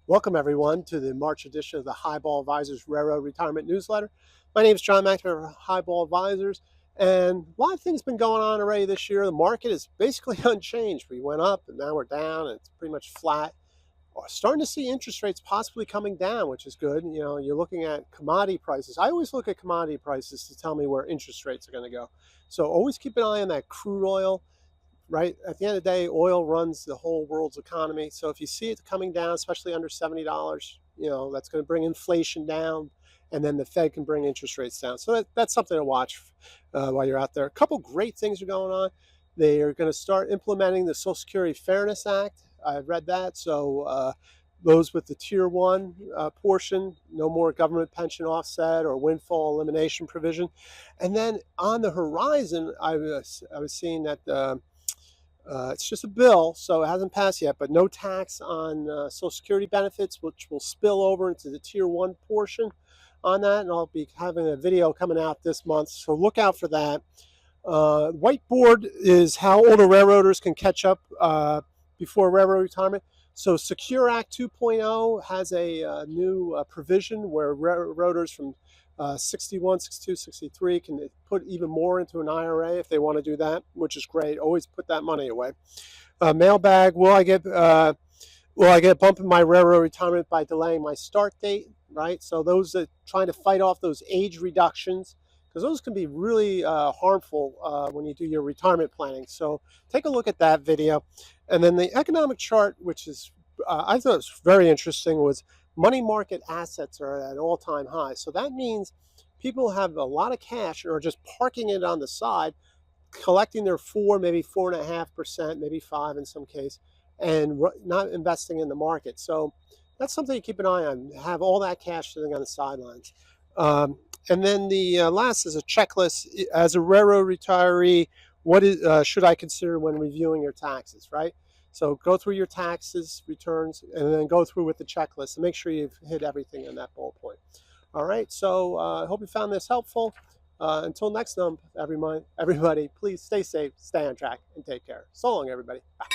Welcome, everyone, to the March edition of the Highball Advisors Railroad Retirement Newsletter. My name is John McNamara of Highball Advisors, and a lot of things been going on already this year. The market is basically unchanged. We went up, and now we're down, and it's pretty much flat. We're starting to see interest rates possibly coming down, which is good. You know, you're looking at commodity prices. I always look at commodity prices to tell me where interest rates are going to go. So always keep an eye on that crude oil. Right at the end of the day, oil runs the whole world's economy. So if you see it coming down, especially under $70, that's going to bring inflation down, and then the Fed can bring interest rates down. So that's something to watch while you're out there. A couple great things are going on. They are going to start implementing the Social Security Fairness Act. I've read that. So those with the Tier 1 portion, no more government pension offset or windfall elimination provision. And then on the horizon, I was seeing that it's just a bill, so it hasn't passed yet, but no tax on Social Security benefits, which will spill over into the Tier 1 portion on that. And I'll be having a video coming out this month, so look out for that. Whiteboard is how older railroaders can catch up before railroad retirement. So Secure Act 2.0 has a new provision where railroaders from 61, 62, 63 can put even more into an IRA if they want to do that, which is great. Always put that money away. Mailbag, will I get a bump in my railroad retirement by delaying my start date, right? So those that trying to fight off those age reductions, because those can be really harmful when you do your retirement planning. So take a look at that video. And then the economic chart, which is I thought was very interesting, was money market assets are at an all-time high. So that means people have a lot of cash and are just parking it on the side, collecting their 4, maybe 4.5%, maybe 5 in some case, and not investing in the market. So that's something to keep an eye on. Have all that cash sitting on the sidelines. And then the last is a checklist. As a railroad retiree, what should I consider when reviewing your taxes, right? So go through your taxes returns and then go through with the checklist and make sure you've hit everything in that bullet point. All right, so I hope you found this helpful. Until next time, everybody, please stay safe, stay on track, and take care. So long, everybody. Bye.